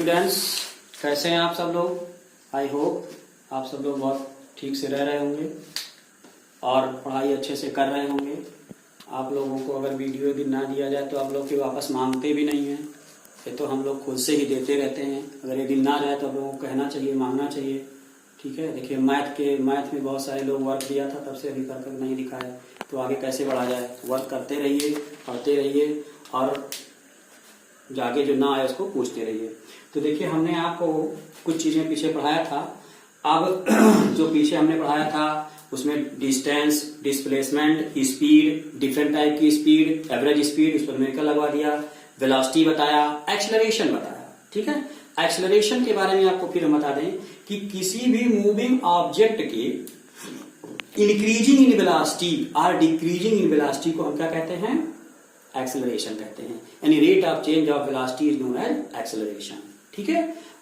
Students, कैसे हैं आप सब लोग। आई होप आप सब लोग बहुत ठीक से रह रहे होंगे और पढ़ाई अच्छे से कर रहे होंगे। आप लोगों को अगर वीडियो यदि ना दिया जाए तो आप लोग फिर वापस मांगते भी नहीं हैं। ये तो हम लोग खुद से ही देते रहते हैं। अगर यदि ना जाए तो आप लोगों को कहना चाहिए, मांगना चाहिए। ठीक है, देखिए मैथ में बहुत सारे लोग वर्क दिया था, तब से अभी तक नहीं दिखाया, तो आगे कैसे बढ़ा जाए। वर्क करते रहिए, पढ़ते रहिए और आगे जो ना आए उसको पूछते रहिए। तो देखिए, हमने आपको कुछ चीजें पीछे पढ़ाया था। अब जो पीछे हमने पढ़ाया था उसमें distance, displacement, speed, different type की स्पीड, एवरेज स्पीड, उस पर न्यूमेरिकल लगवा दिया, वेलोसिटी बताया, एक्सेलरेशन बताया। ठीक है, एक्सेलरेशन के बारे में आपको फिर हम बता दें कि किसी भी मूविंग ऑब्जेक्ट के इंक्रीजिंग इन वेलोसिटी और डिक्रीजिंग इन वेलोसिटी को हम क्या कहते हैं, एक्सेलरेशन कहते हैं। यानी rate of change of velocity is known as acceleration. ठीक है,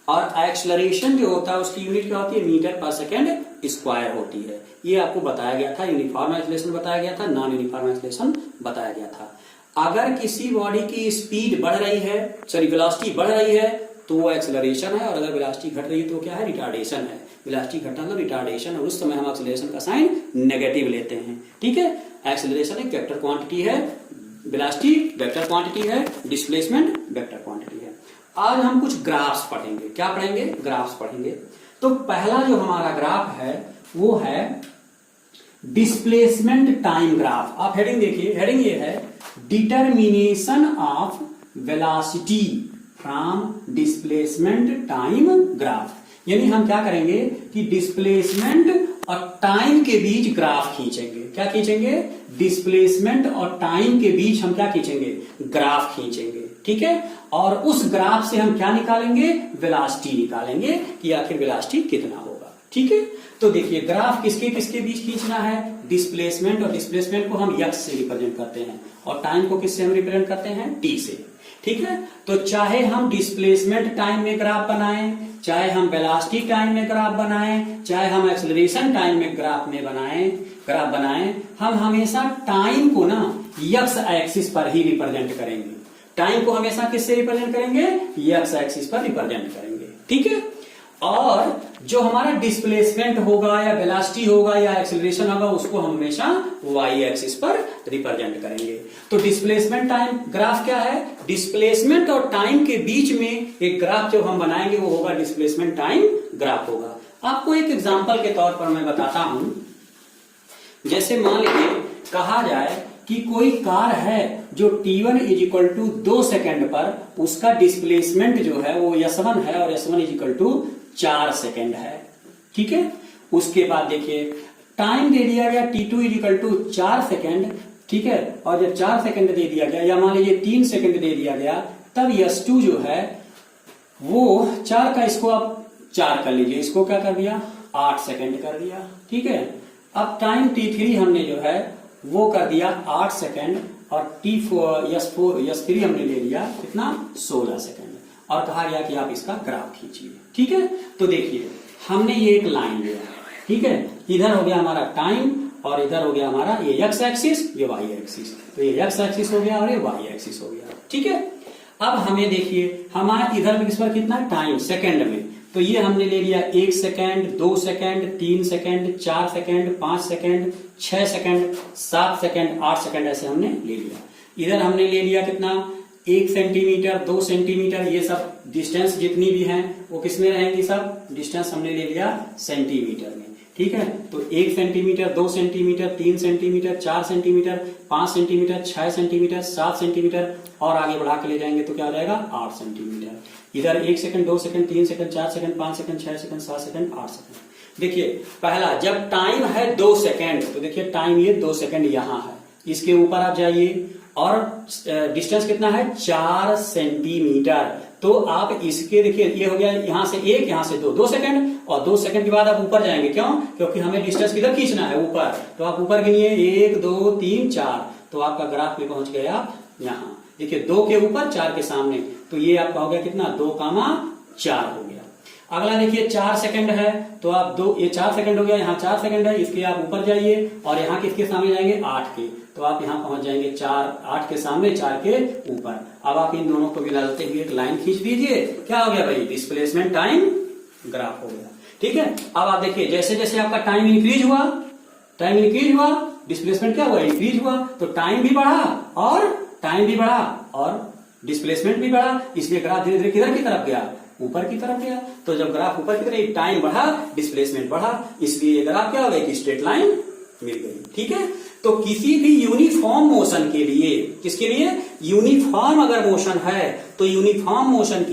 और एक्सेलरेशन जो होता है उसकी यूनिट क्या होती है, मीटर पर सेकेंड स्क्वायर होती है। ये आपको बताया गया था, यूनिफॉर्म एक्सेलरेशन बताया गया था, नॉन यूनिफॉर्म एक्सेलरेशन बताया गया था। अगर किसी बॉडी की स्पीड बढ़ रही है, सॉरी वेलोसिटी बढ़ रही है तो वो एक्सेलरेशन है, और अगर वेलोसिटी घट रही है तो क्या है, रिटार्डेशन है। वेलोसिटी घटना मतलब रिटार्डेशन, और उस समय हम एक्सेलरेशन का साइन नेगेटिव लेते हैं। ठीक है, एक्सेलरेशन एक वेक्टर क्वांटिटी है, वेलोसिटी वेक्टर क्वांटिटी है, डिस्प्लेसमेंट वेक्टर क्वांटिटी है। आज हम कुछ ग्राफ्स पढ़ेंगे। क्या पढ़ेंगे, ग्राफ्स पढ़ेंगे। तो पहला जो हमारा ग्राफ है वो है डिस्प्लेसमेंट टाइम ग्राफ। आप हेडिंग देखिए, हेडिंग ये है determination of velocity from displacement time graph. यानी हम क्या करेंगे कि डिस्प्लेसमेंट और टाइम के बीच ग्राफ खींचेंगे। क्या खींचेंगे, डिस्प्लेसमेंट और टाइम के बीच हम क्या खींचेंगे, ग्राफ खींचेंगे। ठीक है, और उस ग्राफ से हम क्या निकालेंगे, वेलोसिटी निकालेंगे कि आखिर वेलोसिटी कितना होगा। ठीक है, तो देखिए ग्राफ किसके किसके बीच खींचना है, डिस्प्लेसमेंट, और डिस्प्लेसमेंट को हम x से रिप्रेजेंट करते हैं और टाइम को किससे हम रिप्रेजेंट करते हैं, t से। ठीक है, तो चाहे हम डिस्प्लेसमेंट टाइम में ग्राफ बनाएं, चाहे हम वेलोसिटी टाइम में ग्राफ बनाएं, चाहे हम एक्सेलरेशन टाइम में ग्राफ बनाएं, हम हमेशा टाइम को ना x एक्सिस पर ही रिप्रेजेंट करेंगे। टाइम को हमेशा किससे रिप्रेजेंट करेंगे, x एक्सिस पर रिप्रेजेंट करेंगे। ठीक है, और जो हमारा डिस्प्लेसमेंट होगा या वेलोसिटी होगा या एक्सेलरेशन होगा उसको हम हमेशा y एक्सिस पर रिप्रेजेंट करेंगे। तो डिस्प्लेसमेंट टाइम ग्राफ क्या है, डिस्प्लेसमेंट और टाइम के बीच में एक ग्राफ जो हम बनाएंगे वो होगा डिस्प्लेसमेंट टाइम ग्राफ होगा। आपको एक एग्जांपल के तौर पर मैं बताता हूं। जैसे मान लीजिए कहा जाए कि कोई कार है जो t1 is equal to 2 second पर उसका डिस्प्लेसमेंट जो है वो s1 है और s1 is equal to 4 second है। ठीक है, उसके बाद देखिए टाइम दे दिया गया t2 is equal to 4 second. ठीक है, और जब 4 सेकेंड दे दिया गया या मान लीजिए 3 सेकेंड दे दिया गया, तब s2 जो है वो 4 का, इसको आप 4 कर लीजिए, इसको क्या कर दिया, 8 सेकेंड कर दिया। ठीक है, अब टाइम t3 हमने जो है वो कर दिया 8 सेकेंड और s3 हमने ले लिया कितना, 16 सेकेंड, और कहा गया कि आप इसका ग्राफ खींचिए। ठीक है, तो देखिए हमने ये एक लाइन लिया। ठीक है, इधर हो गया हमारा टाइम और इधर हो गया हमारा ये x एक्सिस, ये y एक्सिस। तो ये x एक्सिस हो गया और ये y एक्सिस हो गया। ठीक है, अब हमें देखिए हमारा इधर इस पर कितना टाइम सेकेंड में, तो ये हमने ले लिया 1 second, 2 second, 3 second, 4 second, 5 second, 6 second, 7 second, 8 second, ऐसे हमने ले लिया। इधर हमने ले लिया कितना, 1 सेंटीमीटर, 2 सेंटीमीटर, ये सब डिस्टेंस जितनी भी हैं वो किसमें रहेंगी, सब डिस्टेंस हमने ले लिया सेंटीमीटर में। ठीक है, तो 1 centimetre, 2 centimetre, 3 centimetre, 4 centimetre, 5 centimetre, 6 centimetre, 7 centimetre, और आगे बढ़ा के ले जाएंगे तो क्या हो जाएगा, 8 सेंटीमीटर। इधर 1 second, 2 second, 3 second, 4 second, 5 second, 6 second, 7 second, 8 second. देखिए पहला जब टाइम है 2 सेकंड, तो देखिए टाइम ये 2 सेकंड यहां है, इसके ऊपर आप जाइए और डिस्टेंस कितना है, 4 सेंटीमीटर। तो आप इसके देखिए ये हो गया यहां से 1, यहां से 2 सेकंड, और 2 सेकंड के बाद आप ऊपर जाएंगे। क्यों, क्योंकि हमें डिस्टेंस किधर खींचना है, ऊपर। तो आप ऊपर गिनिए 1, 2, 3, 4, तो आपका ग्राफ में पहुंच गया यहां। देखिए 2 के ऊपर 4 के सामने, तो ये आपका हो गया कितना, 2, 4 हो गया। अगला देखिए 4 सेकंड है, तो आप ये 4 सेकंड हो गया, यहाँ 4 सेकंड है, इसके आप ऊपर जाइए और यहाँ किसके सामने जाएंगे 8 के, तो आप यहाँ पहुंच जाएंगे 8 के सामने 4 के ऊपर। अब आप इन दोनों को मिलाते हुए एक लाइन खींच दीजिए, क्या हो गया भाई, डिस्प्लेसमेंट टाइम ग्राफ हो गया। ठीक है, अब आप देखिए जैसे जैसे आपका टाइम इंक्रीज हुआ, डिस्प्लेसमेंट क्या हुआ, इंक्रीज हुआ, तो टाइम भी बढ़ा और डिस्प्लेसमेंट भी बढ़ा, इसलिए ग्राफ धीरे धीरे किधर की तरफ गया, ऊपर की तरफ गया। तो जब ग्राफ ऊपर की तरफ, टाइम बढ़ा, डिस्प्लेसमेंट बढ़ा, इसलिए ये ग्राफ क्या हो गया, एक स्ट्रेट लाइन मिल गई। ठीक है, तो किसी भी यूनिफॉर्म मोशन के लिए, किसके लिए, यूनिफॉर्म अगर मोशन है तो यूनिफॉर्म मोशन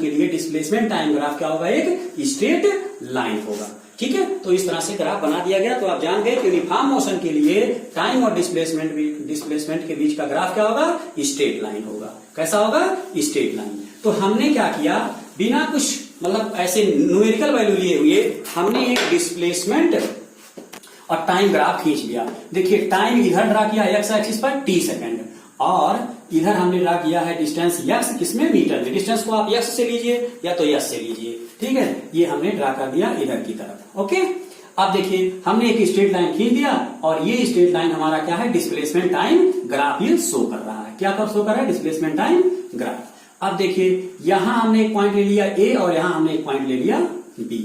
के लिए डिस्प्लेसमेंट टाइम ग्राफ क्या होगा, एक स्ट्रेट लाइन होगा। ठीक है, तो इस तरह से ग्राफ बना दिया गया। तो आप जान गए कि यूनिफॉर्म मोशन के लिए टाइम और डिस्प्लेसमेंट के बीच का ग्राफ क्या होगा, स्ट्रेट लाइन होगा। कैसा होगा, स्ट्रेट लाइन। तो हमने क्या किया, बिना कुछ मतलब ऐसे न्यूमेरिकल वैल्यू लिए हुए हमने एक डिस्प्लेसमेंट और टाइम ग्राफ खींच लिया। देखिए टाइम इधर ड्रा किया एक्स एक्सिस पर t सेकंड, और इधर हमने ड्रा किया है डिस्टेंस x, किसमें, मीटर में। डिस्टेंस को आप x से लीजिए या तो s से लीजिए। ठीक है, ये हमने ड्रा कर दिया इधर की तरफ। ओके, अब देखिए हमने एक स्ट्रेट लाइन खींच दिया और ये स्ट्रेट लाइन हमारा क्या है, डिस्प्लेसमेंट टाइम ग्राफ ये शो कर रहा है। क्या कर शो कर रहा है, डिस्प्लेसमेंट टाइम ग्राफ। अब देखिए यहां हमने एक पॉइंट ले लिया A और यहां हमने एक पॉइंट ले लिया B।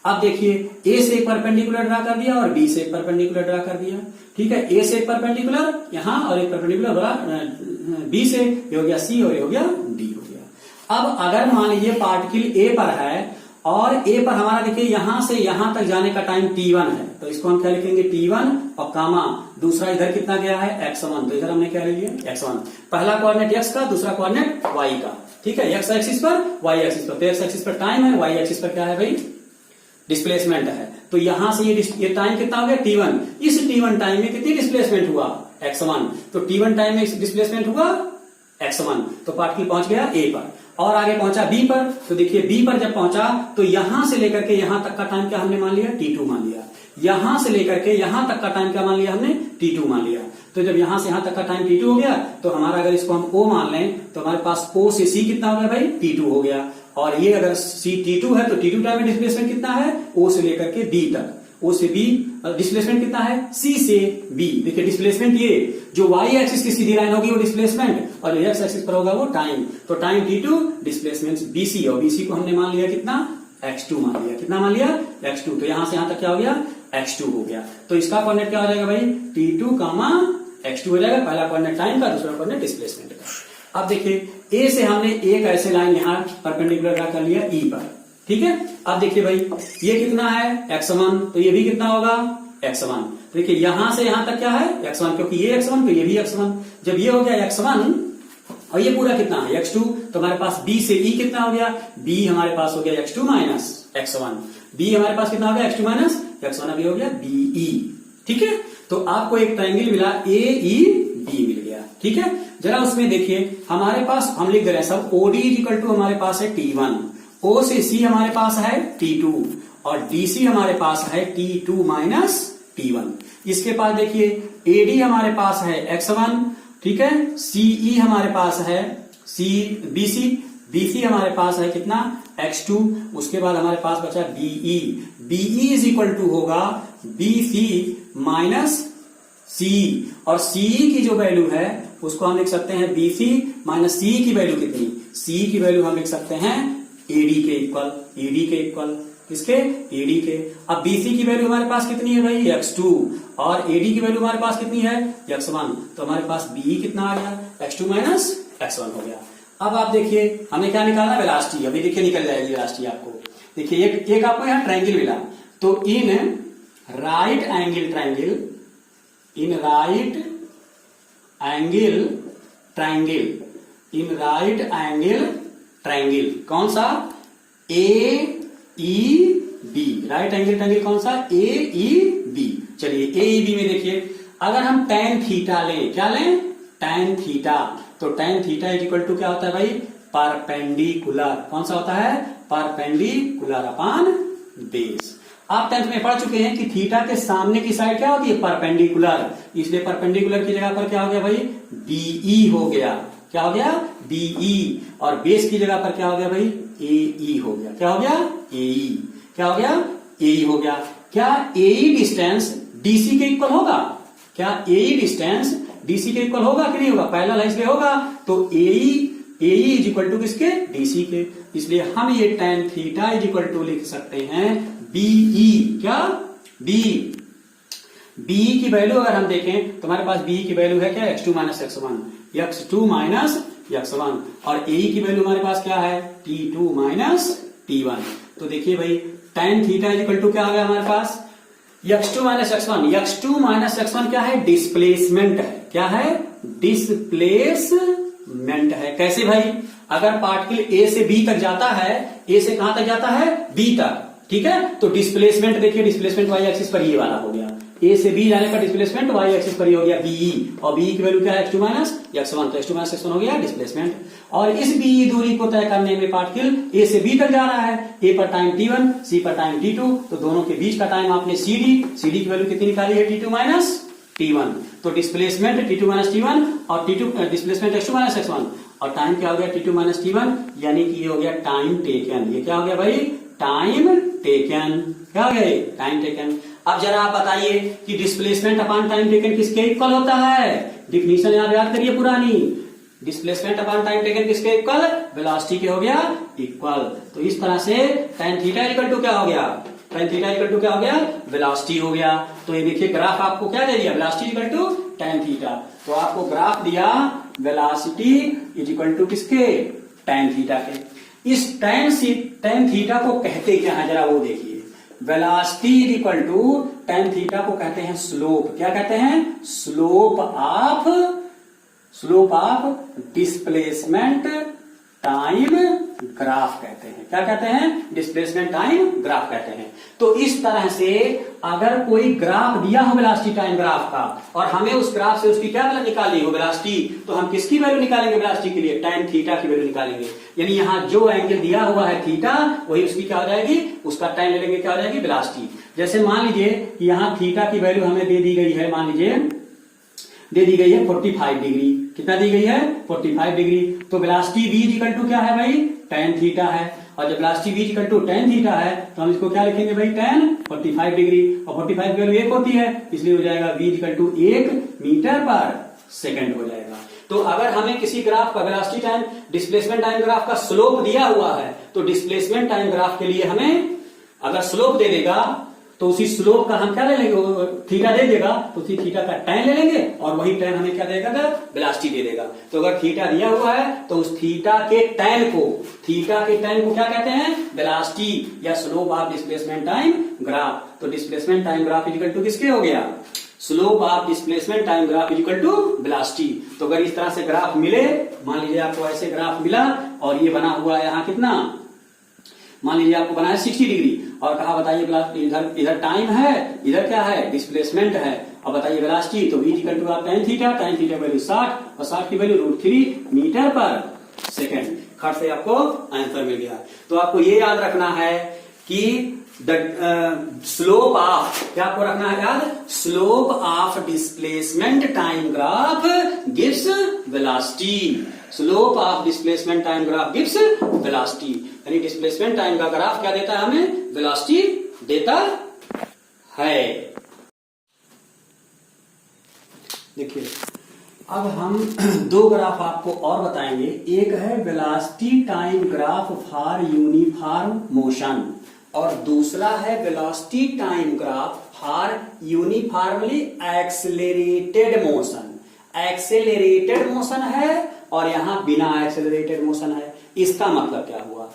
अब देखिए A से एक परपेंडिकुलर ड्रा कर दिया और B से एक परपेंडिकुलर ड्रा कर दिया। ठीक है, A से एक परपेंडिकुलर यहां और एक परपेंडिकुलर B से, ये हो गया C और ये हो गया D हो गया। अब अगर मान लीजिए पार्टिकल A पर है और A पर हमारा देखिए यहां से यहां तक जाने का टाइम t1 है, तो इसको हम क्या लिखेंगे, t1 और कामा दूसरा इधर कितना गया है, x1, तो इधर हमने क्या ले लिया, x1। पहला कोऑर्डिनेट x का, दूसरा कोऑर्डिनेट y का। ठीक है, x एक्सिस पर, y एक्सिस पर, तो x एक्सिस पर टाइम है, y एक्सिस पर क्या है भाई, डिस्प्लेसमेंट है। तो यहां से ये टाइम कितना हो गया, t1। इस t1 टाइम में कितनी डिस्प्लेसमेंट हुआ, x1। तो t1 टाइम में डिस्प्लेसमेंट हुआ x1, तो पार्टिकल पहुंच गया A पर और आगे पहुंचा B पर। तो देखिए B पर जब पहुंचा तो यहां से लेकर के यहां तक का टाइम क्या हमने मान लिया, t2 मान लिया। यहां से लेकर के यहां तक का टाइम क्या मान लिया हमने, t2 मान लिया। तो जब यहां से यहां तक का टाइम t2 हो गया तो हमारा अगर इसको हम O मान लें तो हमारे पास O से C कितना हो गया भाई, t2 हो गया। और ये अगर C t2 है तो t2 टाइम में डिस्प्लेसमेंट कितना है, O से लेकर के B तक, O से B डिस्प्लेसमेंट कितना है, C से B। देखिए डिस्प्लेसमेंट ये जो y एक्सिस की सीधी लाइन होगी वो डिस्प्लेसमेंट, और जो x एक्सिस पर होगा वो टाइम। तो टाइम t2, डिस्प्लेसमेंट BC, और BC को हमने मान लिया कितना, x2 मान लिया। कितना मान लिया, x2। तो यहां से यहां तक क्या हो गया, x2 हो गया। तो इसका कोऑर्डिनेट क्या हो जाएगा भाई, t2, x2 हो जाएगा। पहला कोऑर्डिनेट टाइम का, दूसरा कोऑर्डिनेट डिस्प्लेसमेंट का। अब देखिए A से हमने एक ऐसे लाइन यहां परपेंडिकुलर ड्रा कर लिया E पर। ठीक है, अब देखिए भाई ये कितना है, x1, तो ये भी कितना होगा, x1। देखिए यहां से यहां तक क्या है, x1, क्योंकि ये x1 तो ये भी x1। जब ये हो गया x1 और ये पूरा कितना है, x2, तो हमारे पास B से E कितना हो गया, B हमारे पास हो गया x2 माइनस x1। B हमारे पास कितना हो गया, x2 माइनस x1, अभी हो गया BE। ठीक है, तो आपको एक ट्रायंगल मिला AEB मिल गया। ठीक है, जरा उसमें देखिए हमारे पास हम लिख दे रहे हैं सब, OD इक्वल टू हमारे पास है t1, O से C हमारे पास है t2 और DC हमारे पास है t2 माइनस t1। इसके पास देखिए AD हमारे पास है x1। ठीक है, CE हमारे पास है BC हमारे पास है कितना, x2। उसके बाद हमारे पास बचा BE इज इक्वल टू होगा BC माइनस CE, और CE की जो वैल्यू है उसको हम लिख सकते हैं BC माइनस CE की वैल्यू कितनी, CE की वैल्यू हम लिख सकते हैं AD के इक्वल, किसके, AD के। अब BC की वैल्यू हमारे पास कितनी है भाई, x2, और AD की वैल्यू हमारे पास कितनी है, x1। तो हमारे पास BE कितना आ गया, x2 माइनस x1 हो गया। अब आप देखिए हमें क्या निकालना है, वेलोसिटी। अभी देखिए निकल जाएगी वेलोसिटी आपको। देखिए एक आपको यहाँ ट्रायंगल मिला, तो इन राइट एंगल ट्रायंगल कौन सा, AEB, राइट एंगल ट्रायंगल कौन सा, AEB। चलिए AEB में देखिए अगर हम tan थीटा लें, क्या लें, tan थीटा, तो tan theta is equal to क्या होता है भाई, परपेंडिकुलर। कौन सा होता है, परपेंडिकुलर अपॉन बेस। आप 10th में पढ़ चुके हैं कि थीटा के सामने की साइड क्या होती है, परपेंडिकुलर, इसलिए परपेंडिकुलर की जगह पर क्या हो गया भाई, BE हो गया। क्या हो गया, BE, और बेस की जगह पर क्या हो गया भाई, AE हो गया। क्या हो गया? AE। क्या हो गया? AE हो गया। क्या AE डिस्टेंस DC के इक्वल होगा? क्या AE डिस्टेंस DC के इक्वल होगा कि नहीं होगा? पैरेलल है इसलिए होगा। तो AE इज इक्वल टू किसके? DC के। इसलिए हम ये tan theta is equal to लिख सकते हैं BE। क्या? BE की वैल्यू अगर हम देखें तो हमारे पास BE की वैल्यू है क्या? x2 minus x1, x2 minus x1। और AE की वैल्यू हमारे पास क्या है? T2 minus T1। तो देखिए भाई tan theta is equal to क्या आ गया हमारे पास? x2 minus x1। x2 minus x1 क्या है? डिस्प्लेसमेंट है। क्या है? डिस्प्लेसमेंट है। कैसे भाई? अगर पार्टिकल A से B तक जाता है, A से कहां तक जाता है? B तक, ठीक है। तो डिस्प्लेसमेंट देखिए, डिस्प्लेसमेंट y एक्सिस पर ये वाला हो गया। A से B जाने पर डिस्प्लेसमेंट y एक्सिस पर ये हो गया BE, और BE की वैल्यू क्या है? x2 minus x1। तो x2 माइनस x1 हो गया डिस्प्लेसमेंट। और इस BE दूरी को तय करने में पार्टिकल A से B तक जा रहा है। A पर टाइम T1, C पर टाइम T2, तो दोनों के बीच का टाइम आपने CD की वैल्यू कितनी निकाली है? T2 minus T1। तो डिस्प्लेसमेंट T2 माइनस T1 और T2 displacement x2 minus x1, और टाइम क्या हो गया? T2 माइनस T1, यानी कि ये हो गया टाइम टेकन। ये क्या हो गया भाई? Time taken. क्या हो गया? Time taken. अब जरा आप बताइए कि डिस्प्लेसमेंट अपॉन टाइम टेकन किसके इक्वल होता है? डिफिनीशन आप याद करिए पुरानी। डिस्प्लेसमेंट अपॉन टाइम टेकन किसके इक्वल? वेलोसिटी के हो गया इक्वल। तो इस तरह से tan थीटा इक्वल टू क्या हो गया? tan थीटा इक्वल टू क्या हो गया? वेलोसिटी हो गया। तो ये देखिए ग्राफ आपको क्या दे दिया? Velocity equal to tan theta. तो आपको ग्राफ दिया वेलोसिटी इज इक्वल टू किसके? tan थीटा के। इस tan थीटा को कहते क्या है? जरा वो देखिए। Velocity is equal to tan theta को कहते हैं स्लोप। क्या कहते हैं? Slope of displacement time graph कहते हैं। क्या कहते हैं? डिस्प्लेसमेंट टाइम ग्राफ कहते हैं। तो इस तरह से अगर कोई ग्राफ दिया हो वेलोसिटी टाइम ग्राफ का, और हमें उस ग्राफ से उसकी क्या वैल्यू निकालनी हो? वेलोसिटी। तो हम किसकी वैल्यू निकालेंगे वेलोसिटी के लिए? tan थीटा की वैल्यू निकालेंगे। यानी यहां जो एंगल दिया हुआ है थीटा, वही उसकी क्या हो जाएगी? उसका टाइम ले लेंगे, क्या हो जाएगी? वेलोसिटी। जैसे मान लीजिए यहां थीटा की वैल्यू हमें दे दी गई है, मान लीजिए दे दी गई है 45 डिग्री। कितना दी गई है? 45 डिग्री। तो वेलोसिटी v इक्वल टू क्या है भाई? tan थीटा है। और जब velocity v equal to tan theta है तो हम इसको क्या लिखेंगे भाई? tan 45 degree. और 45 की वैल्यू 1 होती है, इसलिए हो जाएगा v इक्वल टू 1 मीटर पर सेकंड हो जाएगा। तो अगर हमें किसी ग्राफ का velocity time displacement time graph का स्लोप दिया हुआ है, तो डिस्प्लेसमेंट टाइम ग्राफ के लिए हमें अगर स्लोप दे देगा तो उसी स्लोप का हम क्या ले लेंगे? थीटा दे देगा तो उसी थीटा का tan ले लेंगे, और वही tan हमें क्या देगा? वेलोसिटी दे देगा। तो अगर थीटा दिया हुआ है तो उस थीटा के tan को क्या कहते हैं? वेलोसिटी या slope of displacement time graph. तो displacement time graph equal to किसके हो गया? Slope of displacement time graph equal to velocity. तो अगर इस तरह से ग्राफ मिले, मान लीजिए आपको ऐसे ग्राफ मिला और ये बना हुआ है यहाँ कितना, मान लीजिए आपको बना है 60 डिग्री, और कहा बताइए इधर टाइम है, इधर क्या है? डिस्प्लेसमेंट है। और बताइए वेलोसिटी। तो v इक्वल टू आप tan थीटा वैल्यू 60 और 60 की वैल्यू √3 मीटर पर सेकंड। खट से आपको आंसर मिल गया। तो आपको ये याद रखना है कि स्लोप ऑफ, क्या आपको रखना है याद? Slope of displacement time graph gives velocity. Slope of displacement time graph gives velocity. यानी डिस्प्लेसमेंट टाइम का ग्राफ क्या देता है? हमें वेलोसिटी देता है। देखिए अब हम दो ग्राफ आपको और बताएंगे। एक है velocity time graph for uniform motion, और दूसरा है velocity time graph for uniformly accelerated motion. Accelerated motion है और यहां बिना एक्सेलरेटेड मोशन है। इसका मतलब क्या हुआ?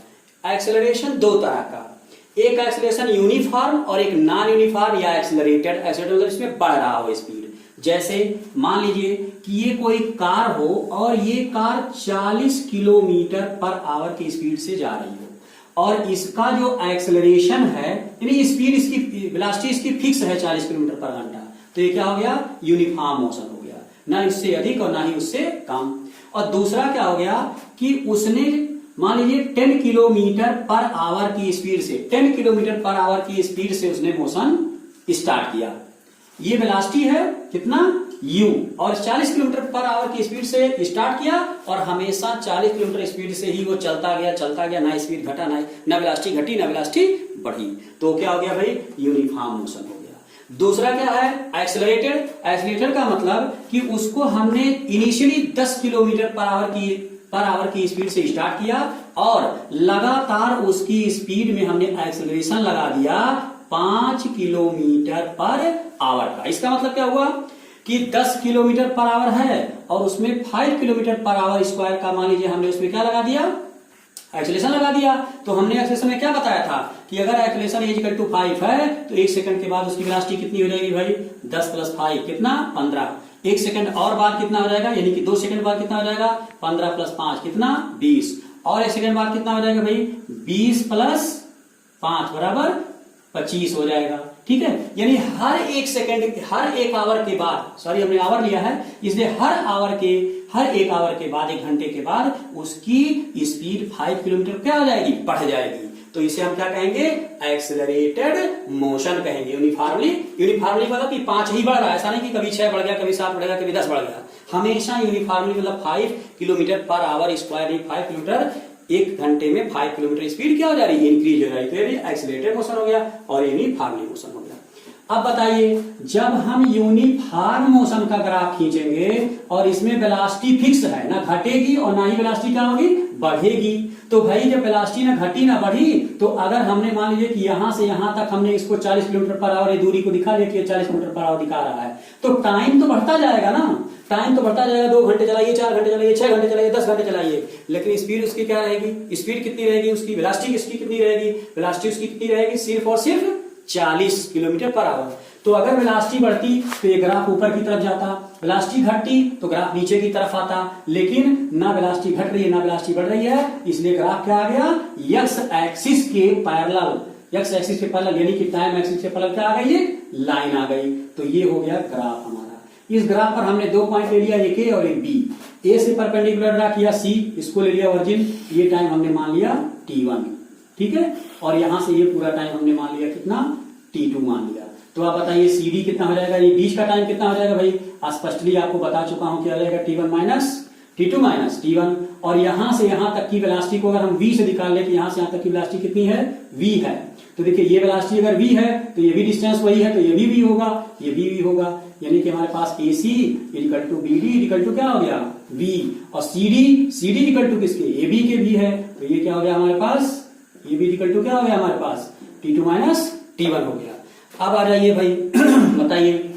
एक्सेलरेशन दो तरह का, एक एक्सेलरेशन यूनिफॉर्म और एक नॉन यूनिफॉर्म या एक्सेलरेटेड। एक्सेलरेटेड इसमें बढ़ रहा हो स्पीड। जैसे मान लीजिए कि ये कोई कार हो और ये कार 40 किलोमीटर पर आवर की स्पीड से जा रही हो, और इसका जो एक्सेलरेशन है, यानी स्पीड इसकी वेलोसिटी इसकी फिक्स है 40 किलोमीटर पर घंटा, तो ये क्या हो गया? यूनिफॉर्म मोशन हो गया, ना इससे अधिक और ना ही उससे कम। और दूसरा क्या हो गया कि उसने मान लीजिए 10 किलोमीटर पर आवर की स्पीड से, 10 किलोमीटर पर आवर की स्पीड से उसने मोशन स्टार्ट किया, ये वेलोसिटी है कितना u, और 40 किलोमीटर पर आवर की स्पीड से स्टार्ट किया और हमेशा 40 किलोमीटर स्पीड से ही वो चलता गया, ना स्पीड घटा, ना वेलोसिटी घटी, ना वेलोसिटी बढ़ी। तो क्या हो गया भाई, यूनिफॉर्म मोशन हो गया। दूसरा क्या है, एक्सेलरेटेड। एक्सेलरेटेड का मतलब कि उसको हमने इनिशियली 10 किलोमीटर पर आवर की स्पीड से स्टार्ट किया और लगातार उसकी स्पीड में हमने एक्सेलरेशन लगा दिया 5 किलोमीटर पर आवर का। इसका मतलब क्या हुआ कि 10 किलोमीटर पर आवर है और उसमें 5 किलोमीटर पर आवर स्क्वायर का मान लीजिए हमने उसमें क्या लगा दिया, एक्सेलरेशन लगा दिया। तो हमने एक्सेलरेशन में क्या बताया था कि अगर एक्सेलरेशन इक्वल टू 5 है तो 1 सेकंड के बाद उसकी वेलोसिटी कितनी हो जाएगी भाई, 10 + 5 कितना 15। 1 सेकंड और बाद कितना हो जाएगा, यानी कि 2 सेकंड बाद कितना हो जाएगा, 15 + 5 कितना 20, और 1 सेकंड बाद कितना हो जाएगा भाई, 20 + 5 बराबर 25 हो जाएगा। ठीक है, यानी हर 1 सेकंड, हर 1 आवर के बाद, सॉरी हमने आवर लिया है इसलिए हर 1 आवर के बाद, 1 घंटे के बाद उसकी स्पीड 5 किलोमीटर क्या हो जाएगी, बढ़ जाएगी। तो इसे हम क्या कहेंगे, एक्सेलरेटेड मोशन कहेंगे। यूनिफॉर्मली मतलब कि 5 ही बढ़ रहा है, ऐसा नहीं कि कभी 6 बढ़ गया, कभी 7 बढ़ गया, कभी 10 बढ़ गया। हमेशा यूनिफॉर्मली मतलब 5 kilometre per hour square, 5 kilometre 1 घंटे में 5 किलोमीटर स्पीड क्या हो जा रही है, इंक्रीज हो रही है। तो ये एक्सेलरेटेड मोशन हो गया और यूनिफॉर्मली मोशन हो गया। अब बताइए, जब हम यूनिफॉर्म मोशन का ग्राफ खींचेंगे और इसमें वेलोसिटी फिक्स है, ना घटेगी और ना ही वेलोसिटी क्या होगी, बढ़ेगी। तो भाई जब वेलोसिटी ना घटी ना बढ़ी, तो अगर हमने मान लीजिए कि यहां से यहां तक हमने इसको 40 किलोमीटर पर आवर दूरी को दिखा दिया कि 40 किलोमीटर पर आवर दिखा रहा है, तो टाइम तो बढ़ता जाएगा ना, टाइम तो बढ़ता जाएगा। 2 घंटे चलाइए, 4 घंटे चलाइए, 6 घंटे चलाइए, 10 घंटे चलाइए, लेकिन स्पीड उसकी क्या रहेगी, स्पीड कितनी रहेगी उसकी, वेलोसिटी उसकी कितनी रहेगी, वेलोसिटी उसकी कितनी रहेगी, सिर्फ और सिर्फ 40 किलोमीटर पर आवर। तो अगर वेलोसिटी बढ़ती तो ये ग्राफ ऊपर की तरफ जाता, वेलोसिटी घटती तो ग्राफ नीचे की तरफ आता, लेकिन ना वेलोसिटी घट रही है ना वेलोसिटी बढ़ रही है, इसलिए ग्राफ क्या आ गया, एक्स एक्सिस के पैरेलल, एक्स एक्सिस के पैरेलल यानी कि टाइम एक्सिस के पैरेलल क्या आ गई, ये लाइन आ गई। तो ये हो गया ग्राफ हमारा। इस ग्राफ पर हमने 2 पॉइंट ले लिया, एक ए और एक बी। ए से परपेंडिकुलर ड्रा किया सी, इसको ले लिया ओरिजिन, ये टाइम हमने मान लिया t1, ठीक है, और यहां से ये पूरा टाइम हमने मान लिया कितना, t2 मान लिया। तो आप बताइए CD कितना हो जाएगा, ये बीच का टाइम कितना हो जाएगा भाई, स्पष्टली आपको बता चुका हूं क्या हो जाएगा, t2 माइनस t1। और यहां से यहां तक की वेलोसिटी को अगर हम v से निकाल ले कि यहां से यहां तक की वेलोसिटी कितनी है, v है। तो देखिए ये वेलोसिटी अगर v है तो ये भी डिस्टेंस वही है, तो ये भी v होगा, ये भी होगा, यानी कि हमारे पास AC = BD = क्या हो गया, v, और CD = किसके, AB के भी है, तो ये क्या हो गया हमारे पास, AB = क्या हो गया हमारे पास, t2 माइनस t1 हो गया। अब आ जाइए भाई बताइए,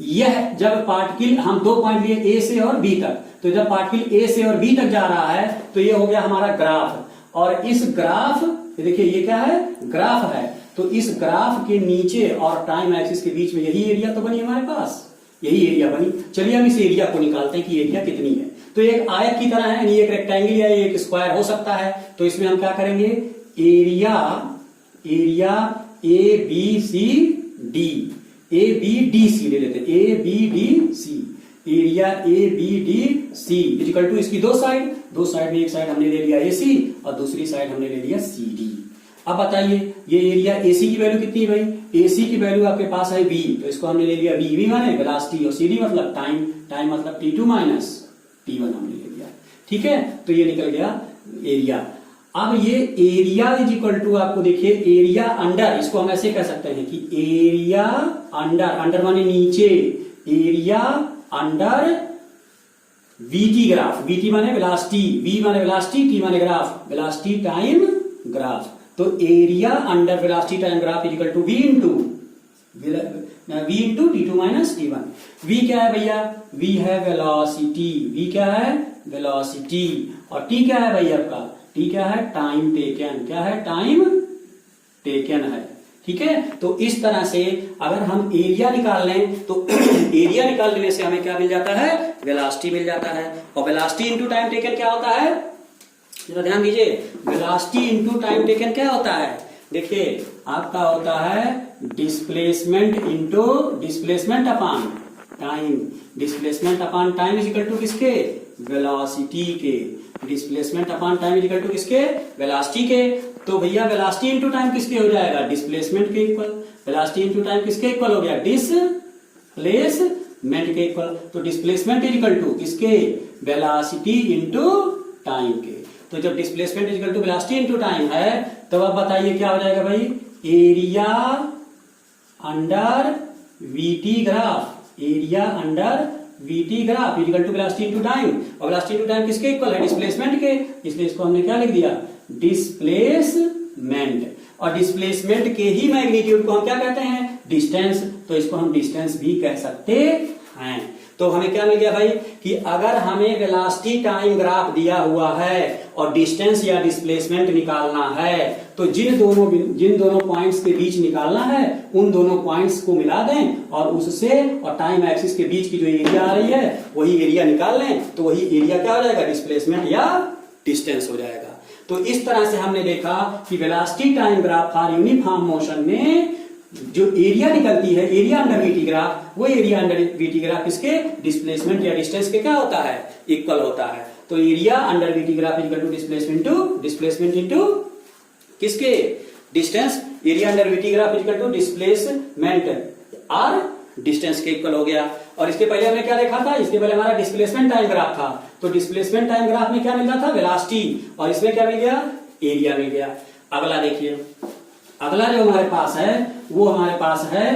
यह जब पार्टिकल, हम 2 पॉइंट लिए A से और B तक, तो जब पार्टिकल A से और B तक जा रहा है तो ये हो गया हमारा ग्राफ, और इस ग्राफ देखिए ये क्या है, ग्राफ है। तो इस ग्राफ के नीचे और टाइम एक्सिस के बीच में यही एरिया तो बनी हमारे पास, यही एरिया बनी। चलिए हम इस एरिया को निकालते हैं कि एरिया कितनी है। तो एक आयत की तरह है, एक रेक्टेंगल या एक स्क्वायर हो सकता है। तो इसमें हम क्या करेंगे, एरिया ABCD ले लेते हैं, ABDC, area ABDC equal to इसकी 2 साइड में एक साइड हमने ले लिया AC और दूसरी साइड हमने ले लिया CD। अब बताइए ये एरिया AC की वैल्यू कितनी है भाई, AC की वैल्यू आपके पास है V, तो इसको हमने ले लिया V माने वेलोसिटी और CD मतलब टाइम मतलब t2 माइनस t1 हमने ले लिया, ठीक है। तो ये निकल गया एरिया। अब ये एरिया = आपको देखिए एरिया अंडर, इसको हम ऐसे कह सकते हैं कि एरिया अंडर माने नीचे, area under VT graph, VT माने वेलोसिटी, V माने वेलोसिटी, T माने ग्राफ, वेलोसिटी टाइम ग्राफ। तो area under velocity time graph = V × t2 minus t1। V क्या है भैया, V है वेलोसिटी, V क्या है वेलोसिटी, और T क्या है भैया आपका, T क्या है टाइम टेकन, क्या है टाइम टेकन है, ठीक है। तो इस तरह से अगर हम एरिया निकाल लें तो एरिया निकाल लेने से हमें क्या मिल जाता है, वेलोसिटी मिल जाता है, और वेलोसिटी इनटू टाइम टेकन क्या होता है, जरा ध्यान दीजिए, वेलोसिटी इनटू टाइम टेकन क्या होता है, देखिए आपका होता है displacement into displacement upon time, displacement upon time = किसके, वेलोसिटी के, डिस्प्लेसमेंट अपॉन टाइम = किसके, वेलोसिटी के। तो भैया वेलोसिटी इंटू टाइम किसके हो जाएगा, डिस्प्लेसमेंट के इक्वल। वेलोसिटी इंटू टाइम किसके इक्वल हो गया, डिस्प्लेसमेंट के इक्वल। तो डिस्प्लेसमेंट इज इक्वल टू किसके, वेलोसिटी इंटू टाइम के। तो जब displacement is equal to velocity into time है, तो अब बताइए क्या हो जाएगा भाई, area under VT graph, area under VT graph equal to velocity into time. और वेलोसिटी इंटू टाइम किसके इक्वल है, डिस्प्लेसमेंट के, इसलिए इसको हमने क्या लिख दिया, डिस्प्लेसमेंट। और डिस्प्लेसमेंट के ही मैग्नीट्यूड को हम क्या कहते हैं, डिस्टेंस। तो इसको हम डिस्टेंस भी कह सकते हैं। तो हमें क्या मिल गया भाई कि अगर हमें वेलोसिटी टाइम ग्राफ दिया हुआ है और डिस्टेंस या डिस्प्लेसमेंट निकालना है, तो जिन दोनों पॉइंट्स के बीच निकालना है, उन दोनों पॉइंट्स को मिला दें और उससे और टाइम एक्सिस के बीच की जो एरिया आ रही है वही एरिया निकाल लें, तो वही एरिया क्या हो जाएगा, डिस्प्लेसमेंट या डिस्टेंस हो जाएगा। तो इस तरह से हमने देखा कि velocity time graph for uniform motion में जो एरिया निकलती है, एरिया अंडर वीटी ग्राफ, वो एरिया अंडर वीटी ग्राफ किसके, डिस्प्लेसमेंट या डिस्टेंस के क्या होता है, इक्वल होता है। तो area under VT graph equal to displacement into किसके, distance. Area under VT graph equal to displacement और डिस्टेंस के इक्वल हो गया। और इसके पहले हमने क्या देखा था, इसके पहले हमारा डिस्प्लेसमेंट टाइम ग्राफ था। तो डिस्प्लेसमेंट टाइम ग्राफ में क्या मिल रहा था, वेलोसिटी, और इसमें क्या मिल गया, एरिया मिल गया। अगला देखिए, अगला जो हमारे पास है वो हमारे पास है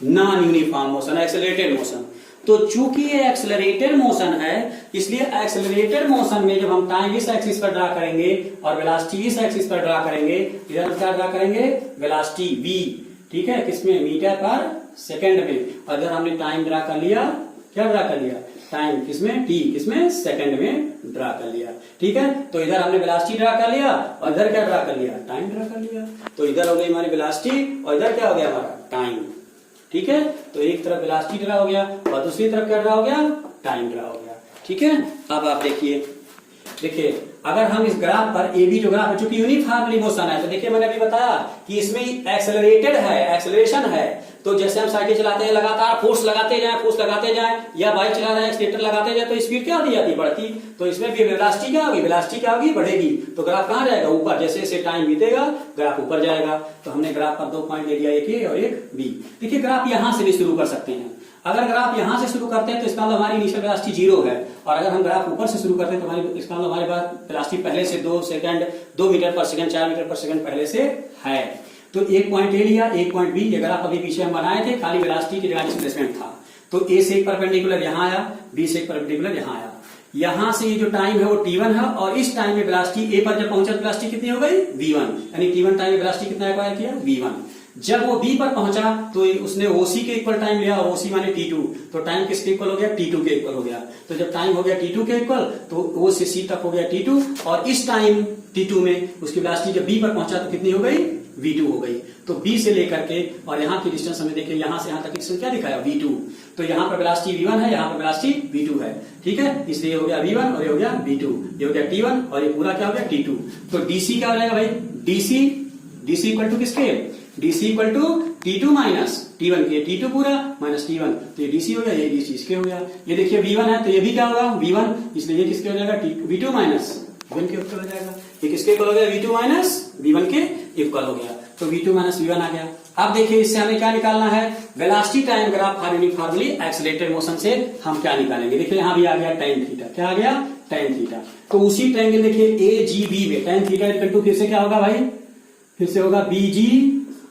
non uniform motion, accelerated motion. तो चूंकि ये एक्सेलरेटेड मोशन है, इसलिए एक्सेलरेटेड मोशन में जब हम टाइम इस एक्सिस पर ड्रा करेंगे और वेलोसिटी इस एक्सिस पर ड्रा करेंगे, इधर क्या ड्रा करेंगे, वेलोसिटी v, ठीक है, किसमें, मीटर पर सेकंड में। और इधर हमने टाइम ड्रा कर लिया, क्या ड्रा कर लिया, टाइम किसमें, t किसमें, सेकंड में ड्रा कर लिया। ठीक है, तो इधर हमने वेलोसिटी ड्रा कर लिया और इधर क्या ड्रा कर लिया, टाइम ड्रा कर लिया। तो इधर हो गई हमारी वेलोसिटी और इधर क्या हो गया हमारा टाइम। ठीक है, तो एक तरफ वेलोसिटी ड्रा हो गया और दूसरी तरफ क्या ड्रा हो गया, टाइम ड्रा हो गया। ठीक है, अब आप देखिए अगर हम इस ग्राफ पर ए बी जो ग्राफ है, चूंकि यूनिफॉर्मली मोशन है, तो देखिए मैंने अभी बताया कि इसमें एक्सेलरेटेड है, एक्सेलरेशन है। तो जैसे हम साइकिल चलाते हैं, लगातार फोर्स लगाते जाएं, या बाइक चला रहे हैं एक्सीलरेटर लगाते जाए, तो स्पीड क्या होती जाती है, बढ़ती। तो इसमें भी वेलोसिटी क्या होगी, बढ़ेगी। तो ग्राफ कहां जाएगा, ऊपर। जैसे जैसे टाइम बीतेगा ग्राफ ऊपर जाएगा। तो हमने ग्राफ पर 2 पॉइंट ले लिया, एक ए और एक बी। देखिए ग्राफ यहां से भी शुरू कर सकते हैं। अगर ग्राफ यहां से शुरू करते हैं तो इसका मतलब हमारी इनिशियल वेलोसिटी 0 है, और अगर हम ग्राफ ऊपर से शुरू करते हैं तो इसका मतलब हमारे पास वेलोसिटी पहले से 2 मीटर पर सेकंड, 4 मीटर पर सेकंड पहले से है। तो एक पॉइंट ए लिया, एक पॉइंट बी। ये ग्राफ अभी पीछे हम बनाए थे, खाली वेलोसिटी की जगह डिस्प्लेसमेंट था। तो ए से एक परपेंडिकुलर यहां आया, बी से एक परपेंडिकुलर यहां आया। यहां से ये जो टाइम है वो t1 है, और इस टाइम में वेलोसिटी ए पर जब पहुंचा तो वेलोसिटी कितनी हो गई, v1। यानी t1 टाइम में वेलोसिटी कितना एक्वायर किया, v1। जब वो बी पर पहुंचा तो उसने ओसी के इक्वल टाइम लिया, ओसी माने t2। तो टाइम किसके इक्वल हो गया, t2 के इक्वल हो गया। तो जब टाइम हो गया t2 के इक्वल, तो ओ से सी तक हो गया t2, और इस टाइम t2 में उसकी वेलोसिटी जब बी पर पहुंचा तो कितनी हो गई, v2 हो गई। तो बी से लेकर के और यहाँ की डिस्टेंस हमें देखिए, यहां से यहां तक डिस्टेंस क्या दिखाया, v2। तो यहाँ पर वेलोसिटी v1 है, यहाँ पर वेलोसिटी v2 है। ठीक है, इसलिए हो गया v1 और ये हो गया v2, ये हो गया t1 और ये पूरा क्या हो गया t2। तो dc क्या हो जाएगा भाई, dc इक्वल टू किसके, dc equal to t2 minus t1 के, t2 पूरा माइनस t1। तो ये dc हो गया, ये dc इसके हो गया। ये देखिए v1 है तो ये भी क्या होगा, v1, इसलिए ये किसके हो जाएगा, v2 माइनस v1 के इक्वल हो जाएगा। ये किसके इक्वल हो गया, v2 माइनस v1 के इक्वल हो गया। तो v2 माइनस v1 आ गया। अब देखिए इससे हमें क्या निकालना है, velocity time graph for uniformly accelerated motion से हम क्या निकालेंगे। देखिए यहां भी आ गया tan थीटा, क्या आ गया, tan थीटा। तो उसी ट्रायंगल देखिए AGB में tan थीटा इक्वल टू फिर से क्या होगा भाई, फिर से होगा BG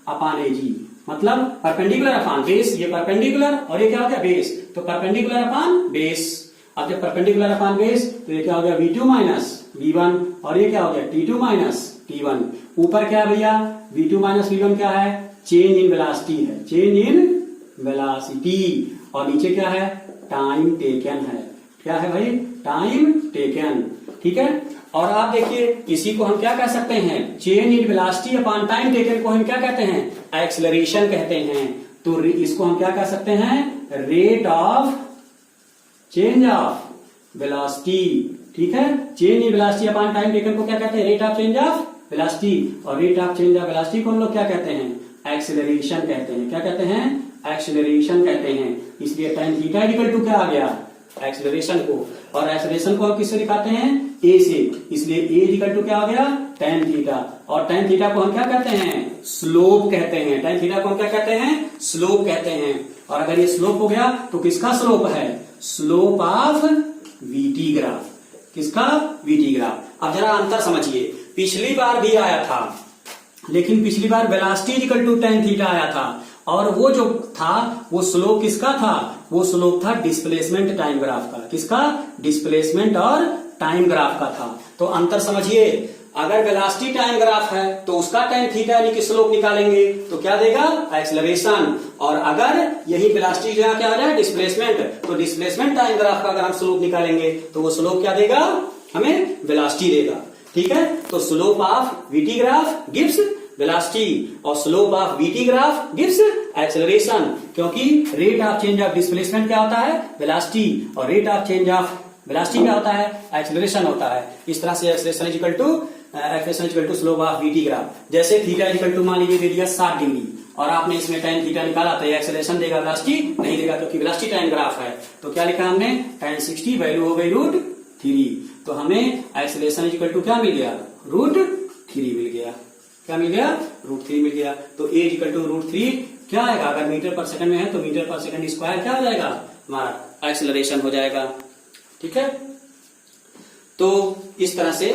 अपान AG, मतलब परपेंडिकुलर अपान बेस। ये परपेंडिकुलर और ये क्या हो गया, बेस। तो परपेंडिकुलर अपान बेस। अब जब परपेंडिकुलर अपान बेस तो ये क्या हो गया, v2 माइनस v1, और ये क्या हो गया, t2 माइनस t1। ऊपर क्या है भैया, v2 माइनस v1 क्या है, चेंज इन वेलोसिटी है, चेंज इन वेलोसिटी। और नीचे क्या है, टाइम टेकन है। क्या है भाई, टाइम टेकन। ठीक है, और आप देखिए इसी को हम क्या कह सकते हैं, change in velocity upon time taken को हम क्या कहते हैं, एक्सेलरेशन कहते हैं। तो इसको हम क्या कह सकते हैं, rate of change of velocity. ठीक है, change in velocity upon time taken को क्या कहते हैं, rate of change of velocity. और rate of change of velocity को हम लोग क्या कहते हैं, एक्सेलरेशन कहते हैं। क्या कहते हैं, एक्सेलरेशन कहते हैं। इसलिए tan थीटा इक्वल टू क्या आ गया, एक्सेलरेशन को। और एक्सेलरेशन को हम किससे दिखाते हैं, a से, इसलिए a इक्वल टू क्या हो गया, tan थीटा। और tan थीटा को हम क्या कहते हैं, स्लोप कहते हैं। tan थीटा को हम क्या कहते हैं, स्लोप कहते हैं। और अगर ये स्लोप हो गया तो किसका स्लोप है, स्लोप ऑफ VT ग्राफ। किसका, VT ग्राफ। अब जरा अंतर समझिए, पिछली बार भी आया था, लेकिन पिछली बार velocity equal to tan theta आया था, और वो जो था वो स्लोप किसका था, वो स्लोप था डिस्प्लेसमेंट टाइम ग्राफ का। किसका, डिस्प्लेसमेंट और टाइम ग्राफ का था। तो अंतर समझिए, अगर वेलोसिटी टाइम ग्राफ है तो उसका tan थीटा यानी कि स्लोप निकालेंगे तो क्या देगा, एक्सेलरेशन। और अगर यही वेलोसिटी जगह क्या हो जाए, डिस्प्लेसमेंट, तो डिस्प्लेसमेंट टाइम ग्राफ का अगर हम स्लोप निकालेंगे तो वो स्लोप क्या देगा, हमें वेलोसिटी देगा। ठीक है, तो slope of VT graph gives velocity और slope of VT graph gives acceleration, क्योंकि rate of change of displacement क्या होता है, वेलोसिटी, और rate of change of velocity क्या होता है, एक्सेलरेशन होता है। इस तरह से acceleration equal to slope of VT graph. जैसे थीटा इक्वल टू मान लीजिए दे दिया 60 डिग्री, और आपने इसमें tan थीटा निकाला तो ये एक्सेलरेशन देगा, वेलोसिटी नहीं देगा, क्योंकि वेलोसिटी टाइम ग्राफ है। तो क्या लिखा हमने, tan 60 वैल्यू हो गई √3। तो हमें एक्सेलरेशन इक्वल टू क्या मिल गया, √3 मिल गया। क्या मिल गया, √3 मिल गया। तो A इक्वल टू √3 क्या आएगा, अगर मीटर पर सेकंड में है तो मीटर पर सेकंड स्क्वायर क्या हो जाएगा, हमारा एक्सेलरेशन हो जाएगा। ठीक है, तो इस तरह से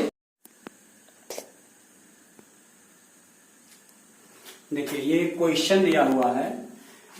देखिए ये क्वेश्चन दिया हुआ है,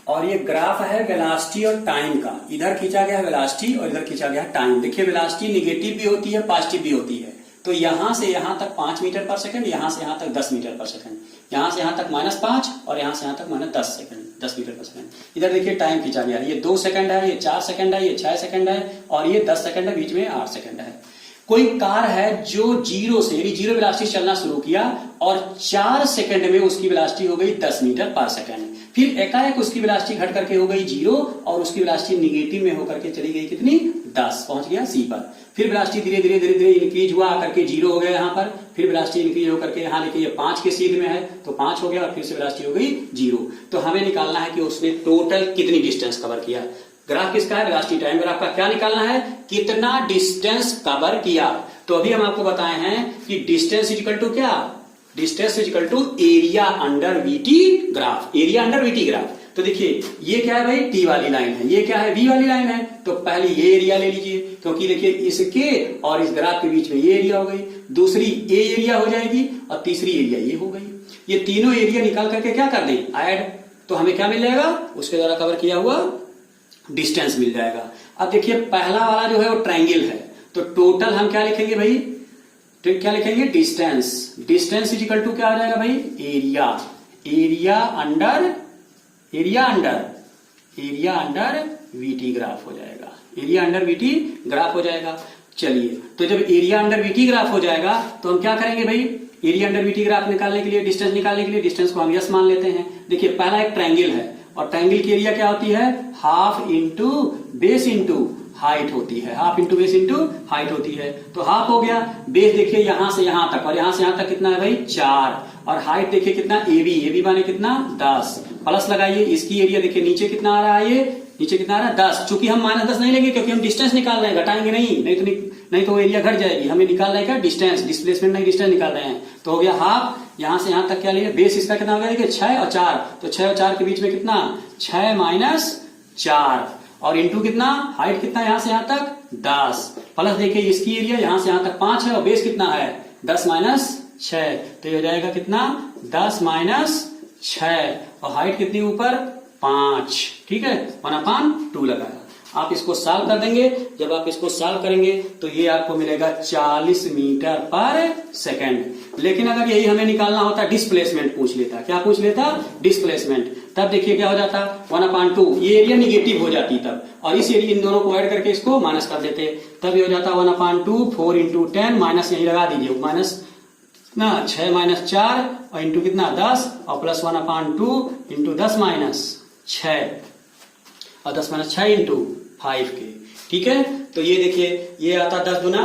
और ये ग्राफ है वेलोसिटी और टाइम का। इधर खींचा गया वेलोसिटी और इधर खींचा गया टाइम। देखिए वेलोसिटी निगेटिव भी होती है, पॉजिटिव भी होती है। तो यहां से यहां तक 5 मीटर पर सेकंड, यहां से यहां तक 10 मीटर पर सेकंड, यहां से यहां तक -5 और यहां से यहां तक -10 सेकंड, 10 मीटर पर सेकंड। इधर देखिए टाइम खींचा गया, ये 2 सेकंड है, ये 4 सेकंड है, ये 6 सेकंड है, और ये 10 सेकंड है, बीच में 8 सेकंड है। कोई कार है जो 0 से यानी 0 वेलोसिटी चलना शुरू किया और 4 सेकंड में उसकी वेलोसिटी हो गई 10 मीटर पर सेकंड। फिर एकाएक उसकी वेलोसिटी घट करके हो गई 0 और उसकी वेलोसिटी निगेटिव में होकर के चली गई कितनी, 10, पहुंच गया C पर। फिर वेलोसिटी धीरे धीरे इंक्रीज हुआ करके 0 हो गया यहाँ पर। फिर वेलोसिटी इंक्रीज होकर के यहाँ देखिए 5 के सीध में है तो 5 हो गया, और फिर से वेलोसिटी हो गई 0। तो हमें निकालना है कि उसने टोटल कितनी डिस्टेंस कवर किया। ग्राफ किसका है, वेलोसिटी टाइम ग्राफ का। क्या निकालना है, कितना डिस्टेंस कवर किया। तो अभी हम आपको बताए हैं कि डिस्टेंस इक्वल टू क्या, distance equal to area under VT graph, area under VT graph. तो देखिए ये क्या है भाई, T वाली लाइन है, ये क्या है, V वाली लाइन है। तो पहले ये एरिया ले लीजिए, क्योंकि देखिए इसके और इस ग्राफ के बीच में ये एरिया हो गई, दूसरी ए एरिया हो जाएगी, और तीसरी एरिया ये हो गई। ये तीनों एरिया निकाल करके क्या कर दें, ऐड, तो हमें क्या मिल जाएगा, उसके द्वारा कवर किया हुआ डिस्टेंस मिल जाएगा। अब देखिए पहला वाला जो है वो ट्रायंगल है, तो टोटल हम क्या लिखेंगे भाई, तो क्या लिखेंगे, distance. Distance is equal to क्या हो जाएगा भाई, area, area under VT graph हो जाएगा, एरिया अंडर VT ग्राफ हो जाएगा। चलिए, तो जब एरिया अंडर VT ग्राफ हो जाएगा तो हम क्या करेंगे भाई, एरिया अंडर VT ग्राफ निकालने के लिए, डिस्टेंस निकालने के लिए, डिस्टेंस को हम यस मान लेते हैं। देखिए पहला एक ट्रायंगल है, और ट्रायंगल की एरिया क्या होती है, half into base into height होती है, half into base into height होती है। तो हाफ हो गया, बेस देखिए यहां से यहां तक, और यहां से यहां तक कितना है भाई 4, और हाइट देखिए कितना AB माने कितना 10, प्लस लगाइए इसकी एरिया देखिए नीचे कितना आ रहा है, ये नीचे कितना आ रहा है 10। चूंकि हम -10 नहीं लेंगे क्योंकि हम डिस्टेंस निकाल रहे हैं, घटाएंगे नहीं तो एरिया घट जाएगी। हमें निकाल रहे हैं डिस्टेंस, डिस्प्लेसमेंट नहीं, डिस्टेंस निकाल रहे हैं। तो हो गया हाफ, यहां से यहां तक क्या लिया, बेस इसका कितना हो गया, देखिए 6 और 4, तो 6 और 4 के बीच में कितना 6 - 4, और इंटू कितना, हाइट कितना यहां से यहां तक 10, प्लस देखिए इसकी एरिया यहां से यहां तक 5 है, और बेस कितना है 10 - 6, तो ये हो जाएगा कितना 10 - 6, और हाइट कितनी ऊपर 5। ठीक है, 1/2 लगाया। आप इसको सॉल्व कर देंगे, जब आप इसको सॉल्व करेंगे तो ये आपको मिलेगा 40 मीटर पर सेकंड। लेकिन अगर यही हमें निकालना होता, डिस्प्लेसमेंट पूछ लेता, क्या पूछ लेता, डिस्प्लेसमेंट, तब देखिए क्या हो जाता 1/2, ये एरिया निगेटिव हो जाती तब, और इस एरिया इन दोनों को ऐड करके इसको माइनस कर देते, तब ये हो जाता 1/2, 4 × 10, माइनस यही लगा दीजिए, माइनस कितना 6 - 4 और इंटू कितना 10, और प्लस 1/2 इंटू 10 - 6, और 10 - 6 इंटू 5 के। ठीक है, तो ये देखिए ये आता 10 दूना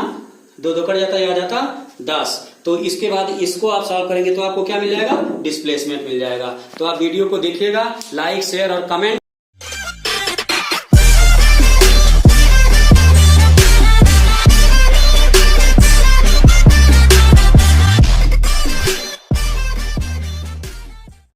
2 कट जाता, ये आ जाता 10। तो इसके बाद इसको आप सॉल्व करेंगे तो आपको क्या मिल जाएगा, डिस्प्लेसमेंट मिल जाएगा। तो आप वीडियो को देखिएगा, लाइक शेयर और कमेंट